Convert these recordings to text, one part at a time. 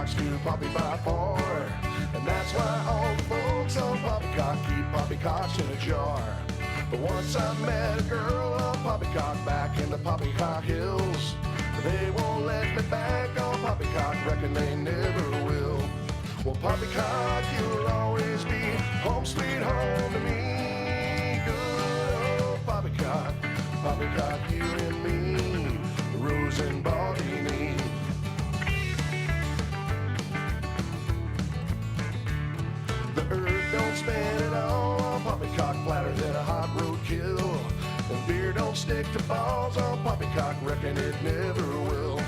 poppycocks to poppy by 4. And that's why all the folks on poppycock keep poppycocks in a jar. But once I met a girl on poppycock back in the poppycock hills, they won't let me back on poppycock, reckon they never will. Well, poppycock, you'll always be home sweet home to me. Good old poppycock, poppycock, you and me, Rose and Baldini. The earth don't spin at all on poppycock, flatter than a hot roadkill. And beer don't stick to balls on poppycock, reckon it never will.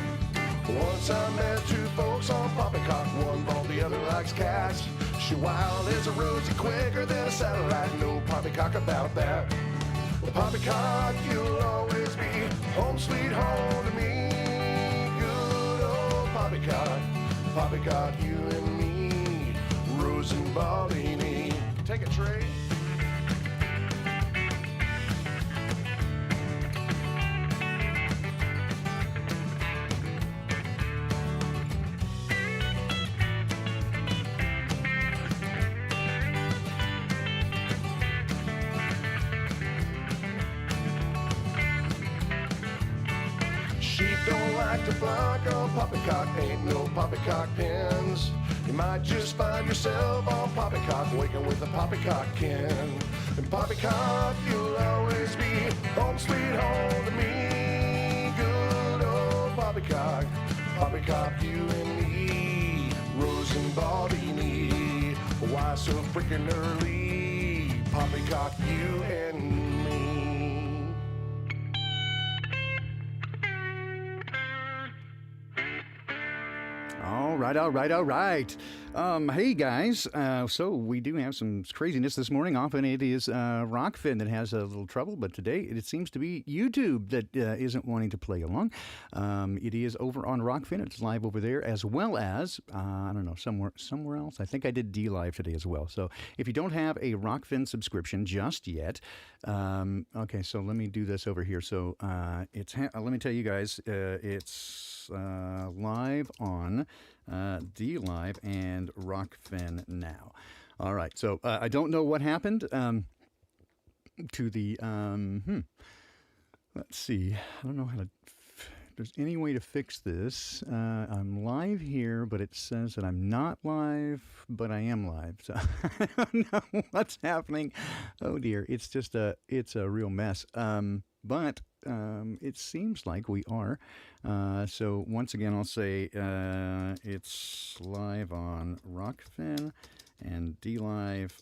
Once I met two folks on poppycock, one bald, the other likes cats. She wild as a rosy, quicker than a satellite, no poppycock about that. Well, poppycock, you'll always be home sweet home to me. Good old poppycock, poppycock, you and me, Rose and Baldini. Take a Trey. Sheep don't like to flock on poppycock, ain't no poppycock pins. You might just find yourself on poppycock, waking with a poppycock kin. And poppycock, you'll always be home sweet home to me. Good old poppycock, poppycock, you and me, Rose and Baldini. Why so freaking early? Poppycock, you and me. All right. Hey, guys. So we do have some craziness this morning. Often it is Rockfin that has a little trouble, but today it seems to be YouTube that isn't wanting to play along. It is over on Rockfin. It's live over there, as well as, I don't know, somewhere else. I think I did D-Live today as well. So if you don't have a Rockfin subscription just yet, okay, so let me do this over here. So let me tell you guys, it's live on D-Live and Rockfin now. All right, so I don't know what happened to the, let's see, I don't know how to, if there's any way to fix this. I'm live here, but it says that I'm not live, but I am live, so I don't know what's happening. Oh dear, it's a real mess. But it seems like we are. So once again, I'll say it's live on Rockfin and D-Live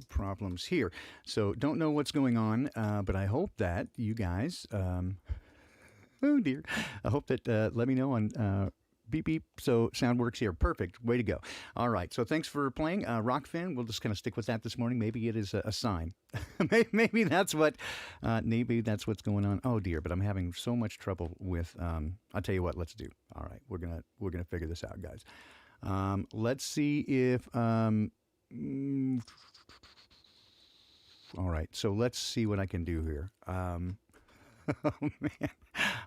problems here. So don't know what's going on, but I hope that you guys, oh dear, I hope that let me know on beep, beep. So sound works here. Perfect. Way to go. All right. So thanks for playing Rockfin. We'll just kind of stick with that this morning. Maybe it is a sign. maybe that's what's going on. Oh dear. But I'm having so much trouble with, I'll tell you what, let's do. All right. We're going to figure this out, guys. Let's see if, all right. So let's see what I can do here. Oh man,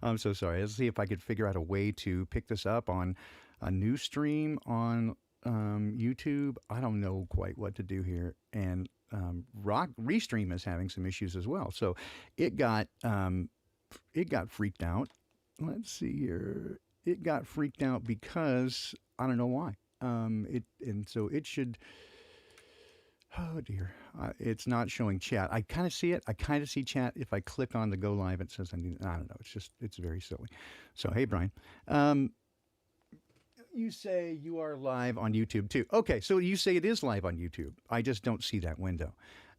I'm so sorry. Let's see if I could figure out a way to pick this up on a new stream on YouTube. I don't know quite what to do here. And Restream is having some issues as well. So it got freaked out. Let's see here. It got freaked out because I don't know why. So it should. Oh dear, it's not showing chat. I kind of see it. I kind of see chat. If I click on the go live, it says I don't know. It's very silly. So hey, Brian, you say you are live on YouTube too. Okay, so you say it is live on YouTube. I just don't see that window.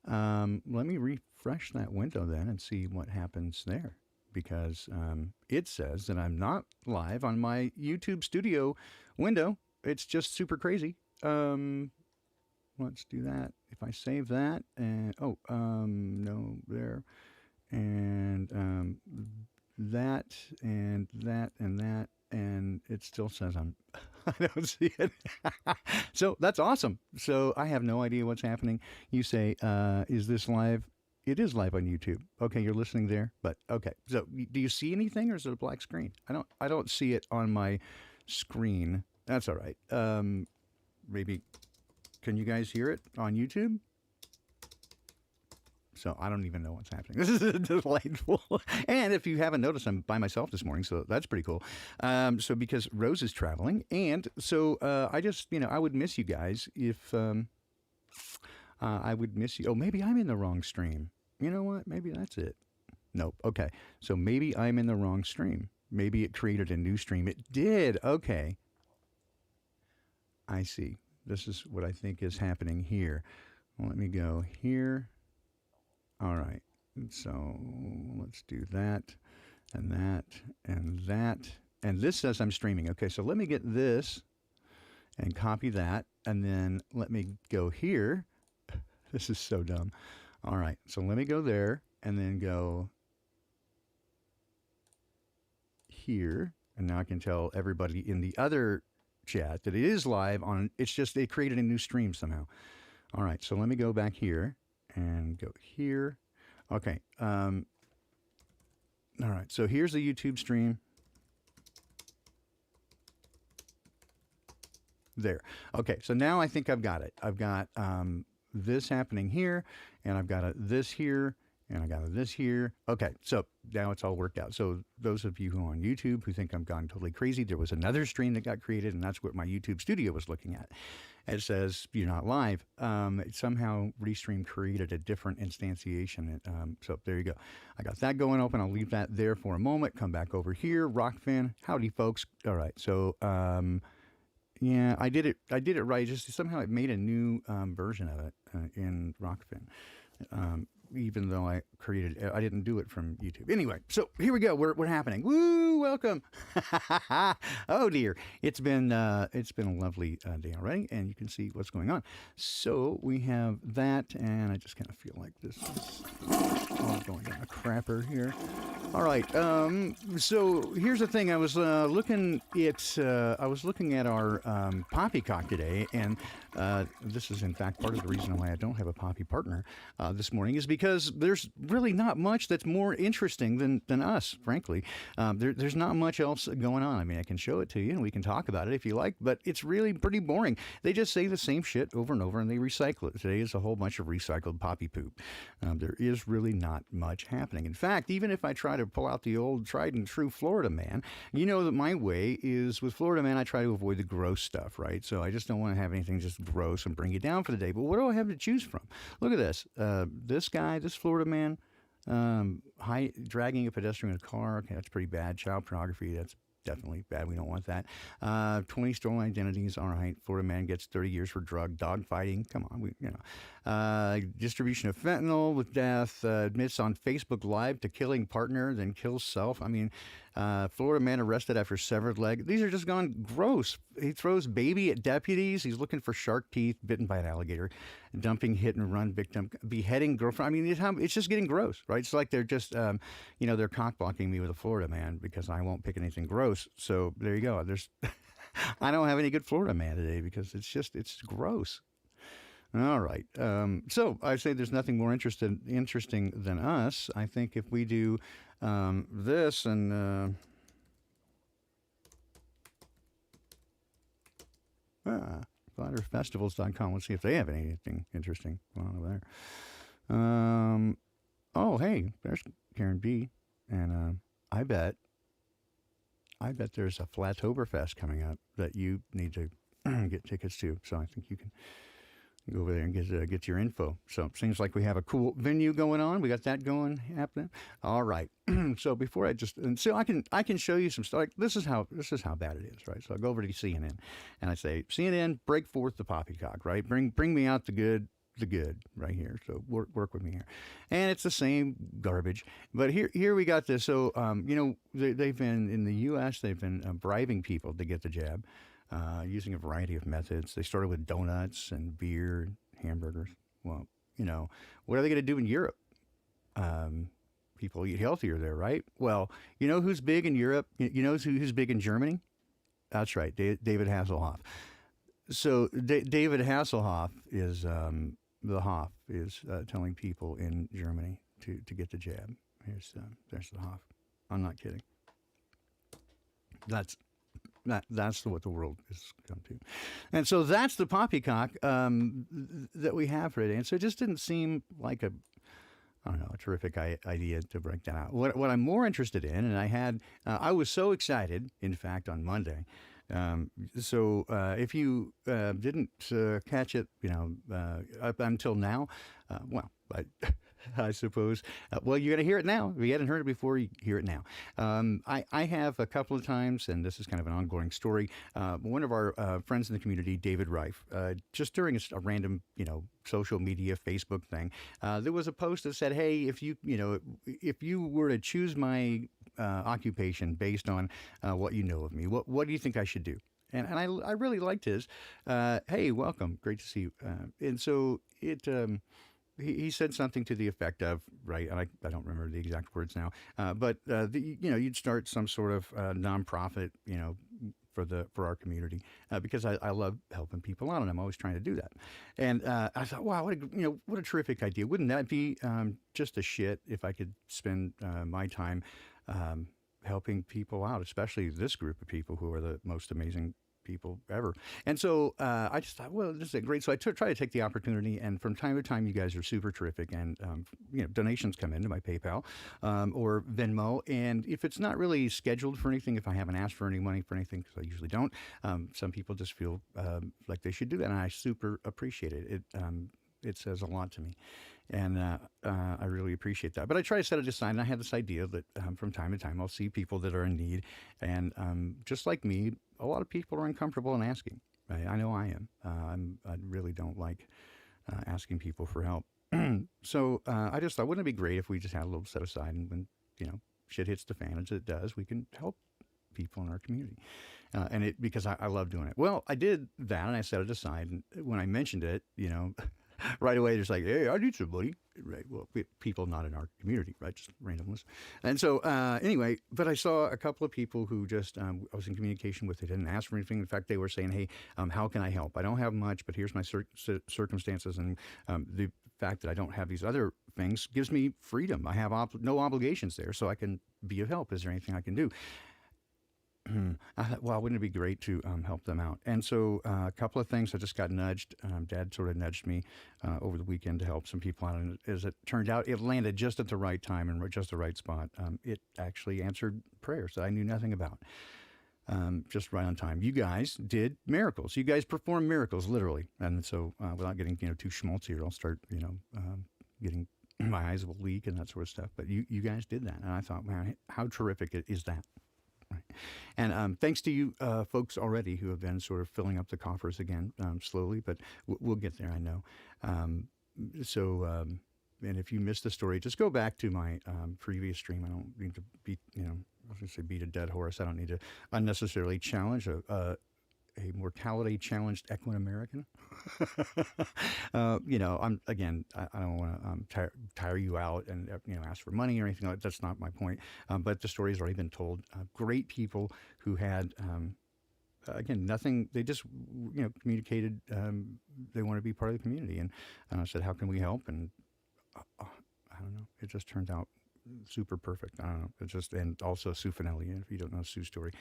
Let me refresh that window then and see what happens there, because it says that I'm not live on my YouTube studio window. It's just super crazy. Let's do that. If I save that and no, there, and that and that and that, and it still says I don't see it. So that's awesome. So I have no idea what's happening. You say, is this live? It is live on YouTube. Okay, you're listening there, but okay. So do you see anything, or is it a black screen? I don't see it on my screen. That's all right. Maybe, can you guys hear it on YouTube? So I don't even know what's happening. This is delightful. And if you haven't noticed, I'm by myself this morning, so that's pretty cool. So because Rose is traveling, and so I just, I would miss you guys if I would miss you. Oh, maybe I'm in the wrong stream. You know what? Maybe that's it. Nope. Okay. So maybe I'm in the wrong stream. Maybe it created a new stream. It did. Okay. I see. This is what I think is happening here. Well, let me go here. All right. So let's do that and that and that. And this says I'm streaming. Okay. So let me get this and copy that. And then let me go here. This is so dumb. All right. So let me go there and then go here. And now I can tell everybody in the other chat that it is live on. It's just they created a new stream somehow. All right. So let me go back here and go here. Okay. All right. So here's the YouTube stream. There. Okay. So now I think I've got it. I've got this happening here, and I've got this here, and I got this here. Okay. So now it's all worked out. So those of you who are on YouTube who think I'm gone totally crazy, there was another stream that got created, and that's what my YouTube studio was looking at. It says you're not live. It somehow Restream created a different instantiation. So there you go. I got that going open. I'll leave that there for a moment. Come back over here. Rockfin. Howdy, folks. All right. So yeah, I did it right. Just somehow it made a new version of it in Rockfin. Even though I didn't do it from YouTube. Anyway, so here we go. We're happening. Woo! Welcome. Oh dear, it's been a lovely day already, and you can see what's going on. So we have that, and I just kind of feel like this is all going down a crapper here. All right. So here's the thing. I was looking at our poppycock today, and this is in fact part of the reason why I don't have a poppy partner this morning is because there's really not much that's more interesting than us, frankly. There's not much else going on. I mean, I can show it to you and we can talk about it if you like, but it's really pretty boring. They just say the same shit over and over and they recycle it. Today is a whole bunch of recycled poppy poop. There is really not much happening. In fact, even if I try to pull out the old tried and true Florida man, you know that my way is with Florida man, I try to avoid the gross stuff, right? So I just don't want to have anything just gross and bring you down for the day. But what do I have to choose from? Look at this. This guy, this Florida man, dragging a pedestrian in a car. Okay, that's pretty bad. Child pornography, that's definitely bad. We don't want that. 20 stolen identities. All right. Florida man gets 30 years for drug. Dog fighting. Come on. Distribution of fentanyl with death. Admits on Facebook Live to killing partner, then kills self. I mean, Florida man arrested after severed leg. These are just gone gross. He throws baby at deputies. He's looking for shark teeth. Bitten by an alligator. Dumping hit and run victim. Beheading girlfriend. I mean, it's just getting gross, right? It's like they're just, they're cock blocking me with a Florida man because I won't pick anything gross. So there you go. I don't have any good Florida man today because it's gross. All right. So I say there's nothing more interesting than us. I think if we do this and FlatterFestivals.com. Let's see if they have anything interesting going on over there. Oh, hey, there's Karen B. And I bet there's a Flatoberfest coming up that you need to get tickets to. So I think you can go over there and get your info. So it seems like we have a cool venue going on. We got that happening. All right. So before I can show you some stuff. Like this is how bad it is, right? So I go over to CNN and I say, CNN, break forth the poppycock, right? Bring me out the good right here. So work with me here. And it's the same garbage. But here we got this. So they've been in the U.S. They've been bribing people to get the jab. Using a variety of methods. They started with donuts and beer, and hamburgers. Well, what are they going to do in Europe? People eat healthier there, right? Well, you know who's big in Europe? You know who's big in Germany? That's right, David Hasselhoff. So David Hasselhoff is the Hoff is telling people in Germany to get the jab. There's the Hoff. I'm not kidding. That's what the world has come to. And so that's the poppycock that we have for today. And so it just didn't seem like I don't know, a terrific idea to break that out. What I'm more interested in, and I was so excited, in fact, on Monday. If you didn't catch it, up until now, well, I suppose. Well, you're going to hear it now. If you hadn't heard it before, you hear it now. I have a couple of times, and this is kind of an ongoing story. One of our friends in the community, David Reif, just during a random, social media Facebook thing, there was a post that said, "Hey, if you were to choose my occupation based on what you know of me, what do you think I should do?" And I really liked his. Hey, welcome, great to see you. And so it. He said something to the effect of, right, and I don't remember the exact words now, but you'd start some sort of nonprofit, for our community, because I love helping people out, and I'm always trying to do that. And I thought, wow, what a terrific idea! Wouldn't that be just a shit if I could spend my time helping people out, especially this group of people who are the most amazing people ever. And so I just thought, well, this is great. So I try to take the opportunity, and from time to time, you guys are super terrific, and donations come into my PayPal or Venmo, and if it's not really scheduled for anything, if I haven't asked for any money for anything, because I usually don't, some people just feel like they should do that, and I super appreciate it. It says a lot to me. And I really appreciate that. But I try to set it aside, and I have this idea that from time to time I'll see people that are in need. And just like me, a lot of people are uncomfortable in asking. Right? I know I am. I really don't like asking people for help. So I just thought, wouldn't it be great if we just had a little set aside, and when shit hits the fan, as it does, we can help people in our community. Because I love doing it. Well, I did that, and I set it aside. And when I mentioned it, right away, there's like, hey, I need some money. Right. Well, people not in our community, right? Just randomness. And so anyway, but I saw a couple of people who just, I was in communication with. They didn't ask for anything. In fact, they were saying, hey, how can I help? I don't have much, but here's my circumstances. And the fact that I don't have these other things gives me freedom. I have no obligations there, so I can be of help. Is there anything I can do? I thought, well, wouldn't it be great to help them out? And so a couple of things, I just got nudged. Dad sort of nudged me over the weekend to help some people out. And as it turned out, it landed just at the right time and just the right spot. It actually answered prayers that I knew nothing about, just right on time. You guys did miracles. You guys performed miracles, literally. And so without getting too schmaltzy here, I'll start getting my eyes will leak and that sort of stuff. But you guys did that. And I thought, man, how terrific is that? Right. And thanks to you folks already who have been sort of filling up the coffers again slowly, but we'll get there, I know. And if you missed the story, just go back to my previous stream. I don't need to beat a dead horse. I don't need to unnecessarily challenge a mortality challenged Equine American. I don't want to tire you out and ask for money or anything like that. That's not my point. But the story's already been told. Great people who had nothing. They just communicated they want to be part of the community, and said, "How can we help?" And I don't know. It just turned out super perfect. I don't know. It's just, and also Sue Finelli, if you don't know Sue's story,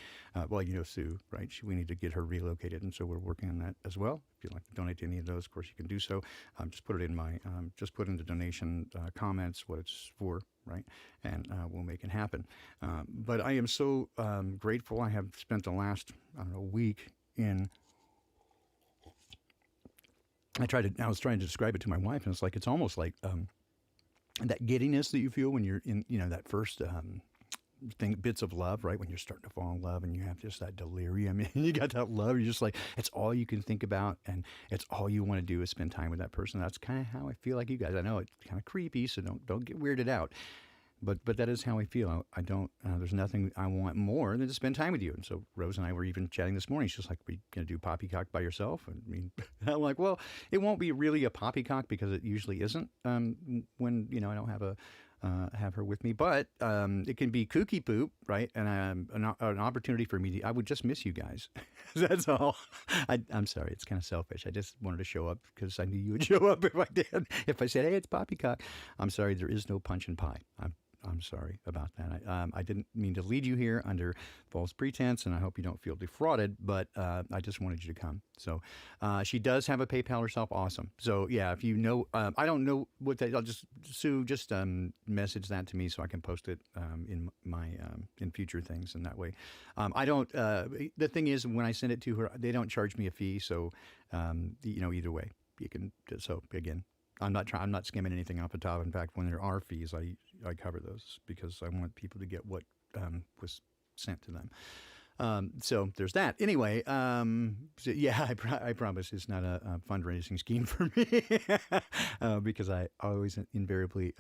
well, you know Sue, right? We need to get her relocated, and so we're working on that as well. If you'd like to donate to any of those, of course, you can do so. Just put it in just put in the donation comments what it's for, right? And we'll make it happen. But I am so grateful. I have spent the last, week in. I was trying to describe it to my wife, and it's almost like that giddiness that you feel when you're in, that first bits of love, right? When you're starting to fall in love and you have just that delirium and you got that love, you're just like, it's all you can think about and it's all you want to do is spend time with that person. That's kind of how I feel like you guys. I know it's kind of creepy, so don't get weirded out. But that is how I feel. I don't, there's nothing I want more than to spend time with you. And so Rose and I were even chatting this morning. She's like, are you going to do poppycock by yourself? I mean, I'm like, well, it won't be really a poppycock because it usually isn't when, I don't have her with me. But it can be kooky poop, right? And an opportunity for me I would just miss you guys. That's all. I'm sorry. It's kind of selfish. I just wanted to show up because I knew you would show up if I did. If I said, hey, it's poppycock. I'm sorry. There is no punch and pie. I'm sorry about that. I didn't mean to lead you here under false pretense, and I hope you don't feel defrauded, but I just wanted you to come. So she does have a PayPal herself. Awesome. So, yeah, if you know, I don't know what that, I'll just, Sue, just message that to me so I can post it in my, in future things, and that way. I don't, the thing is, when I send it to her, they don't charge me a fee, so, either way, you can, so again, I'm not skimming anything off the top. In fact, when there are fees, I cover those because I want people to get what was sent to them. So there's that. Anyway, so yeah, I promise it's not a fundraising scheme for me because I always invariably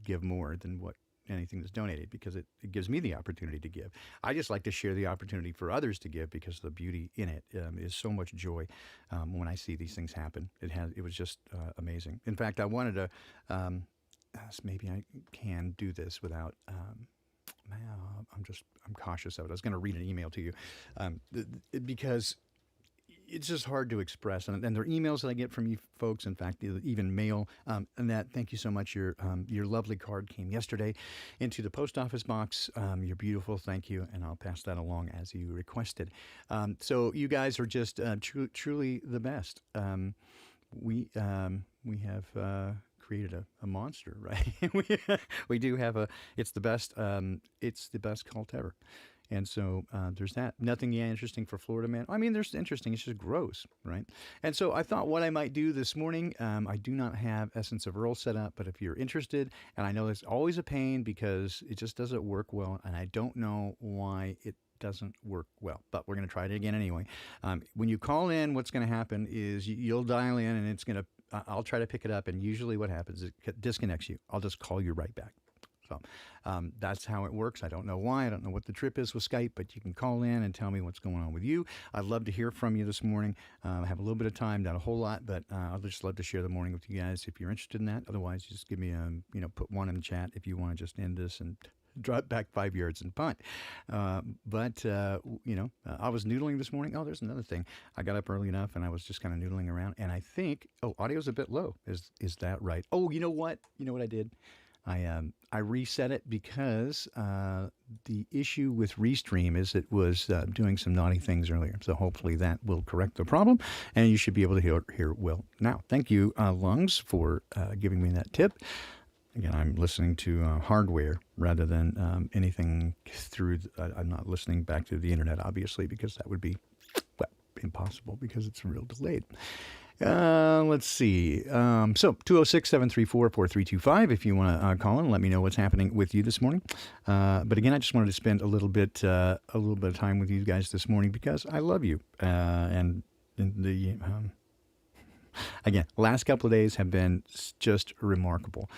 give more than what anything that's donated because it gives me the opportunity to give. I just like to share the opportunity for others to give because the beauty in it is so much joy when I see these things happen. It was just amazing. In fact, I wanted to maybe I can do this without. I'm cautious of it. I was going to read an email to you because it's just hard to express. And there are emails that I get from you folks. In fact, even mail. And that, thank you so much. Your lovely card came yesterday into the post office box. You're beautiful. Thank you. And I'll pass that along as you requested. So you guys are just truly the best. We have created a monster, right? we do have it's the best cult ever. And so there's that. Nothing interesting for Florida Man. I mean, there's interesting. It's just gross, right? And so I thought what I might do this morning, I do not have Essence of Earl set up, but if you're interested, and I know it's always a pain because it just doesn't work well, and I don't know why it doesn't work well, but we're going to try it again anyway. When you call in, what's going to happen is you'll dial in, and it's going to, I'll try to pick it up, and usually what happens is it disconnects you. I'll just call you right back. So that's how it works. I don't know why. I don't know what the trip is with Skype, but you can call in and tell me what's going on with you. I'd love to hear from you this morning. I have a little bit of time, not a whole lot, but I'd just love to share the morning with you guys if you're interested in that. Otherwise, just give me put one in the chat if you want to just end this and drop back 5 yards and punt. I was noodling this morning. Oh, there's another thing. I got up early enough and I was just kind of noodling around, and I think, audio's a bit low. Is that right? Oh, you know what? You know what I did? I reset it because the issue with Restream is it was doing some naughty things earlier. So hopefully that will correct the problem, and you should be able to hear Will now. Thank you, Lungs, for giving me that tip. Again, I'm listening to hardware rather than anything through. I'm not listening back to the internet, obviously, because that would be impossible because it's real delayed. Let's see. So 206-734-4325 if you want to call in and let me know what's happening with you this morning. But again, I just wanted to spend a little bit of time with you guys this morning because I love you. And the again, last couple of days have been just remarkable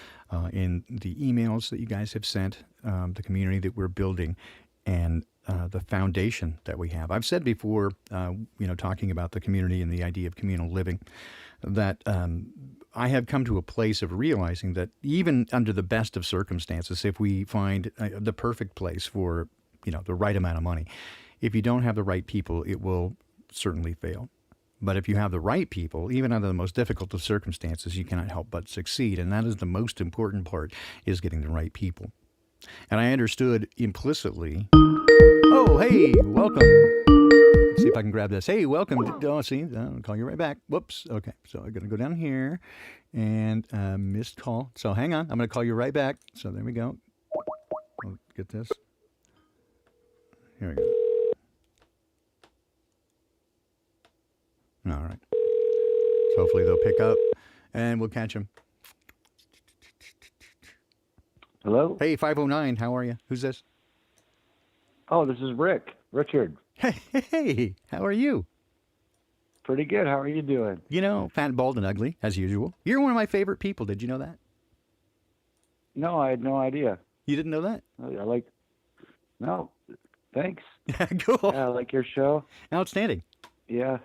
in the emails that you guys have sent, the community that we're building, and the foundation that we have. I've said before, talking about the community and the idea of communal living, that I have come to a place of realizing that even under the best of circumstances, if we find the perfect place for, the right amount of money, if you don't have the right people, it will certainly fail. But if you have the right people, even under the most difficult of circumstances, you cannot help but succeed. And that is the most important part, is getting the right people. And I understood implicitly. Oh, hey, welcome. Let's see if I can grab this. Hey, welcome. I'll call you right back. Whoops. Okay, so I'm going to go down here and missed call. So hang on. I'm going to call you right back. So there we go. I'll get this. Here we go. All right. So hopefully they'll pick up and we'll catch them. Hello? Hey, 509, how are you? Who's this? Oh, this is Richard. Hey, how are you? Pretty good. How are you doing? Fat, bald, and ugly, as usual. You're one of my favorite people. Did you know that? No, I had no idea. You didn't know that? No, thanks. Cool. Yeah, I like your show. Outstanding. Yeah.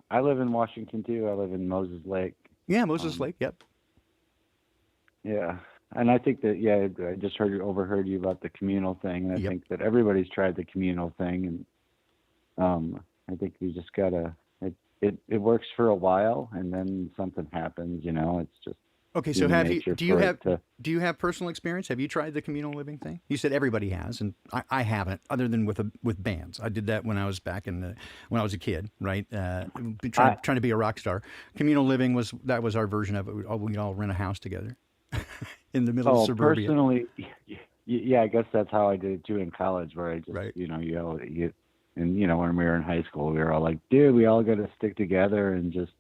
I live in Washington, too. I live in Moses Lake. Yeah, Moses Lake, yep. Yeah. And I think that, I just overheard you about the communal thing. And I think that everybody's tried the communal thing. And I think we just got to, it works for a while and then something happens, it's just. Okay, so human have you nature do you for have it to. do you have personal experience? Have you tried the communal living thing? You said everybody has, and I haven't, other than with bands. I did that when I was back when I was a kid, right? I Trying to be a rock star. Communal living was our version of it. We'd all rent a house together in the middle of Oh, suburbia, personally, yeah, I guess that's how I did it too in college, where I just, right? and when we were in high school, we were all like, dude, we all got to stick together and just,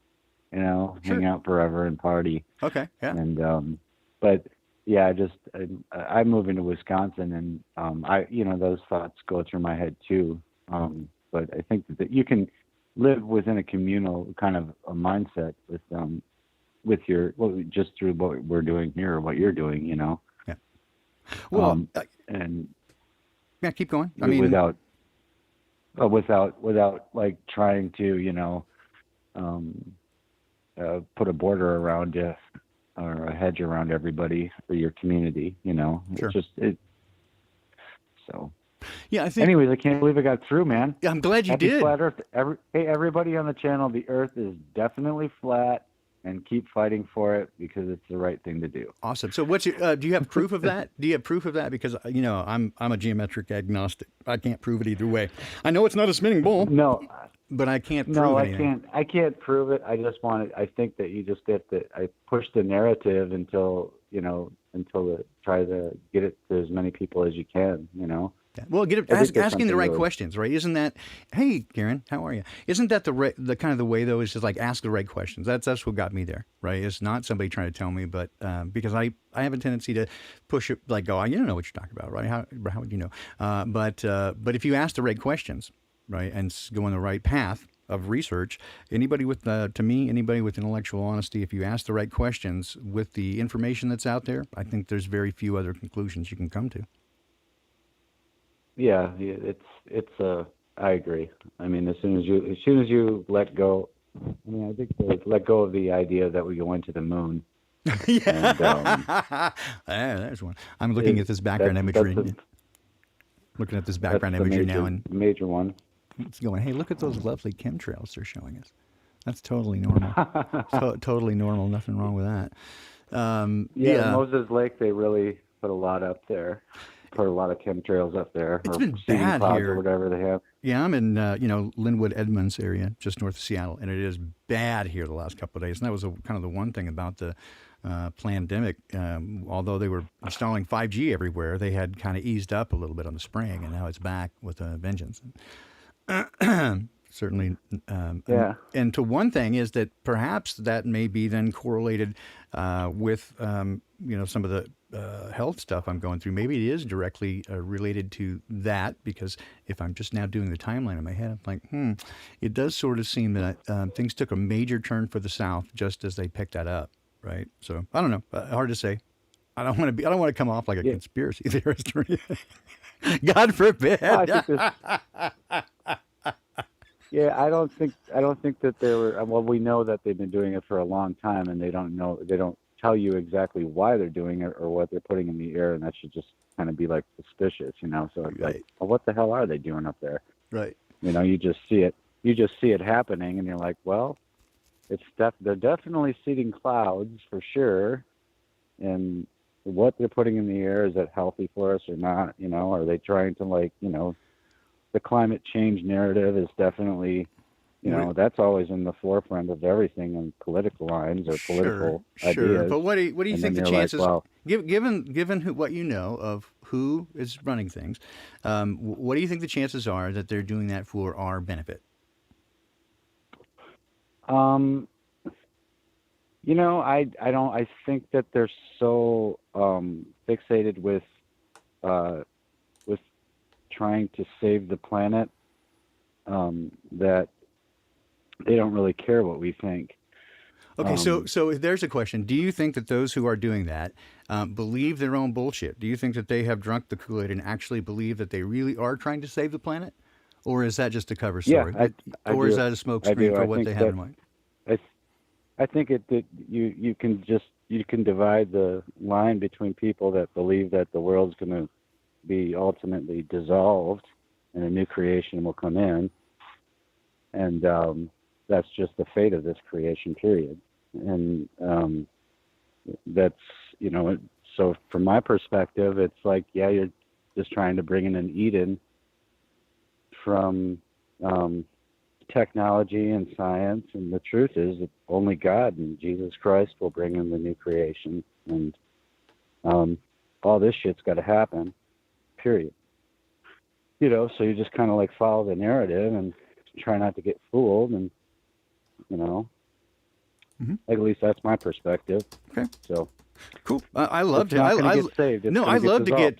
hang Sure. out forever and party. Okay. Yeah. And but yeah, I'm moving to Wisconsin, and those thoughts go through my head too. But I think that you can live within a communal kind of a mindset with just through what we're doing here or what you're doing. Yeah. Well, And yeah. Keep going. I mean, without like trying to um, put a border around you or a hedge around everybody or your community. sure. It's just it. So, Yeah. I think. anyways, I can't believe I got through, man. I'm glad you Happy did. Flat Earth. Hey, everybody on the channel, the Earth is definitely flat, and keep fighting for it because it's the right thing to do. Awesome. So, what's your? Do you have proof of that? Do you have proof of that? Because I'm a geometric agnostic. I can't prove it either way. I know it's not a spinning ball, No, but I can't prove no, anything. I can't prove it. I think that you just have to. I push the narrative until try to get it to as many people as you can. Yeah. Well, I think that's asking the right really. questions, right? Isn't that? Hey, Karen, how are you? Isn't that the kind of the way though? Is just like ask the right questions. That's what got me there, right? It's not somebody trying to tell me, but because I have a tendency to push it, like go, you don't know what you're talking about, right? How would you know? But if you ask the right questions, right, and go on the right path of research, anybody with anybody with intellectual honesty, if you ask the right questions with the information that's out there, I think there's very few other conclusions you can come to. Yeah, I agree. I mean, as soon as you let go, I think let go of the idea that we go into the moon. Yeah, there's one. I'm looking at this background imagery. Looking at this background imagery now, and major one. it's going, hey, look at those lovely chemtrails they're showing us. That's totally normal. Totally normal. Nothing wrong with that. Moses Lake, they really put a lot up there. Put a lot of chemtrails up there. It's or been seeding bad pods here. or whatever they have. Yeah, I'm in Lynnwood Edmonds area, just north of Seattle, and it is bad here the last couple of days. And that was kind of the one thing about the pandemic. Although they were installing 5G everywhere, they had kind of eased up a little bit on the spraying, and now it's back with a vengeance. Certainly. And to one thing is that perhaps that may be then correlated with some of the health stuff I'm going through. Maybe it is directly related to that, because if I'm just now doing the timeline in my head, I'm like, it does sort of seem that things took a major turn for the south just as they picked that up, right? So I don't know. Hard to say. I don't want to come off like a conspiracy theorist or anything. God forbid. Well, I think yeah, I don't think that they were. Well, we know that they've been doing it for a long time, and they don't tell you exactly why they're doing it or what they're putting in the air, and that should just kind of be like suspicious, So it's like, well, what the hell are they doing up there? Right. You just see it. You just see it happening, and you're like, well, they're definitely seeding clouds for sure, and what they're putting in the air, is it healthy for us or not? Are they trying to the climate change narrative is definitely, that's always in the forefront of everything in political lines or political ideas. Sure. But what do you think the chances? Like, well, given what you know of who is running things, what do you think the chances are that they're doing that for our benefit? I don't. I think that they're so fixated with trying to save the planet that they don't really care what we think. Okay, so there's a question. Do you think that those who are doing that believe their own bullshit? Do you think that they have drunk the Kool-Aid and actually believe that they really are trying to save the planet? Or is that just a cover story? Yeah, or is that a smokescreen for what they have in mind? I think that you can divide the line between people that believe that the world's going to be ultimately dissolved and a new creation will come in, and that's just the fate of this creation period. And that's, so from my perspective, it's like, yeah, you're just trying to bring in an Eden from technology and science, and the truth is that only God and Jesus Christ will bring in the new creation, and all this shit's got to happen, period. So you just kind of like follow the narrative and try not to get fooled, and at least that's my perspective. Okay. So cool. I love it's not going to get saved. It's no, gonna I get love to dissolved.